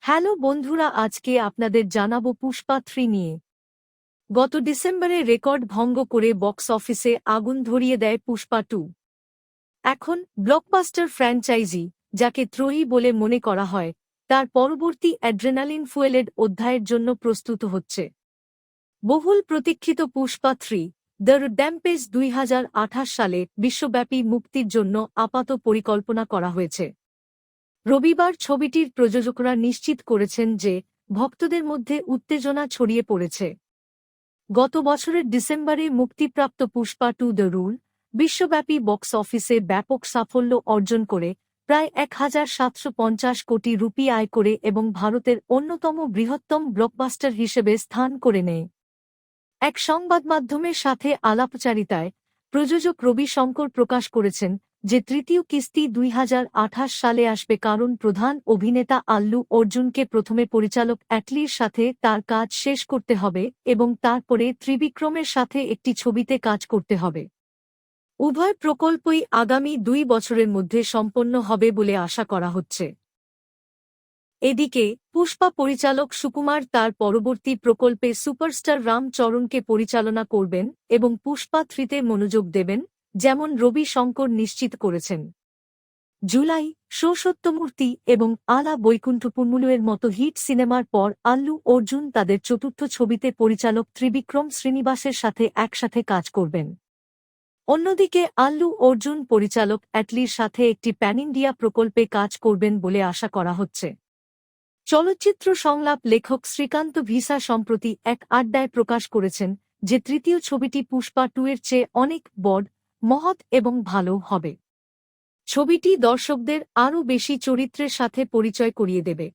Hello বন্ধুরা, আজকে আপনাদের জানাবো পুষ্পা 3 নিয়ে। গত ডিসেম্বরে রেকর্ড ভঙ্গ করে বক্স অফিসে আগুন ধরিয়ে দেয় পুষ্পা 2। এখন ব্লকবাস্টার ফ্র্যাঞ্চাইজি, যাকে ত্রয়ী বলে মনে করা হয়, তার পরবর্তী অ্যাড্রেনালিন ফুয়েলেড অধ্যায়ের জন্য প্রস্তুত হচ্ছে। বহুল প্রতীক্ষিত পুষ্পা 3 দ্য র্যাম্পেজ 2028 সালে বিশ্বব্যাপী মুক্তির জন্য আপাত পরিকল্পনা করা হয়েছে। রবিবার ছবিটির প্রযোজকরা নিশ্চিত করেছেন যে ভক্তদের মধ্যে উত্তেজনা ছড়িয়ে পড়েছে। গত বছরের ডিসেম্বরে মুক্তিপ্রাপ্ত পুষ্পা 2 দ্য রুল বিশ্বব্যাপী বক্স অফিসে ব্যাপক সাফল্য অর্জন করে প্রায় 1750 কোটি রুপি আয় করে এবং ভারতের অন্যতম বৃহত্তম ব্লকবাস্টার হিসেবে স্থান করে নেয়। এক সংবাদমাধ্যমের সাথে আলাপচারিতায় প্রযোজক রবি শঙ্কর প্রকাশ করেছেন যে তৃতীয় কিস্তি 2028 সালে আসবে, কারণ প্রধান অভিনেতা আল্লু অর্জুনকে প্রথমে পরিচালক অ্যাটলির সাথে তার কাজ শেষ করতে হবে এবং তারপরে ত্রিবিক্রমের সাথে একটি ছবিতে কাজ করতে হবে। উভয় প্রকল্পই আগামী 2 বছরের মধ্যে সম্পন্ন হবে বলে আশা করা হচ্ছে। এদিকে পুষ্পা পরিচালক সুকুমার তার পরবর্তী প্রকল্পে সুপারস্টার রাম চরণকে পরিচালনা করবেন এবং পুষ্পা 3তে মনোযোগ দেবেন, যেমন রবি শঙ্কর নিশ্চিত করেছেন। জুলাই, সত্যমূর্তি এবং আলা বৈকুণ্ঠপুরমুলুয়ের মতো হিট সিনেমার পর আল্লু অর্জুন তাদের চতুর্থ ছবিতে পরিচালক ত্রিবিক্রম শ্রীনিবাসের সাথে একসাথে কাজ করবেন। অন্যদিকে আল্লু অর্জুন পরিচালক অ্যাটলির সাথে একটি প্যান ইন্ডিয়া প্রকল্পে কাজ করবেন বলে আশা করা হচ্ছে। চলচ্চিত্র সংলাপ লেখক শ্রীকান্ত ভিসা সম্প্রতি এক আড্ডায় প্রকাশ করেছেন যে তৃতীয় ছবিটি পুষ্পা 2 এর চেয়ে অনেক বড়, মহৎ এবং ভালো হবে। ছবিটি দর্শকদের আরও বেশি চরিত্রের সাথে পরিচয় করিয়ে দেবে।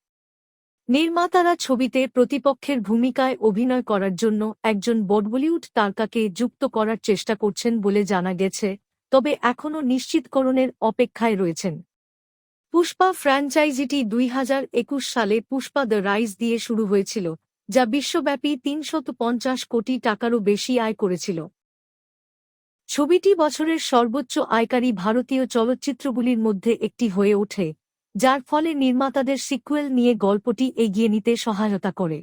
নির্মাতারা ছবিতে প্রতিপক্ষের ভূমিকায় অভিনয় করার জন্য একজন বলিউড তারকাকে যুক্ত করার চেষ্টা করছেন বলে জানা গেছে, তবে এখনও নিশ্চিতকরণের অপেক্ষায় রয়েছেন। পুষ্পা ফ্র্যাঞ্চাইজিটি 2021 সালে পুষ্পা দ্য রাইজ দিয়ে শুরু হয়েছিল, যা বিশ্বব্যাপী 350 কোটি টাকারও বেশি আয় করেছিল। ছবিটি বছরের সর্বোচ্চ আয়কারী ভারতীয় চলচ্চিত্রগুলির মধ্যে একটি হয়ে ওঠে, যার ফলে নির্মাতাদের সিক্যুয়েল নিয়ে গল্পটি এগিয়ে নিতে সহায়তা করে।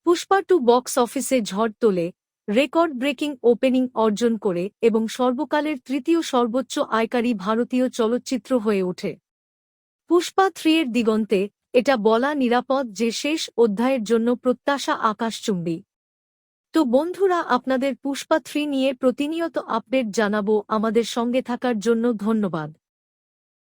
পুষ্পা 2 বক্স অফিসে ঝড় তোলে, রেকর্ড ব্রেকিং ওপেনিং অর্জন করে এবং সর্বকালের তৃতীয় সর্বোচ্চ আয়কারী ভারতীয় চলচ্চিত্র হয়ে ওঠে। পুষ্পা 3 এর দিগন্তে এটা বলা নিরাপদ যে শেষ অধ্যায়ের জন্য প্রত্যাশা আকাশচুম্বী। তো বন্ধুরা, আপনাদের পুষ্পা 3 নিয়ে প্রতিনিয়ত আপডেট জানাবো। আমাদের সঙ্গে থাকার জন্য ধন্যবাদ।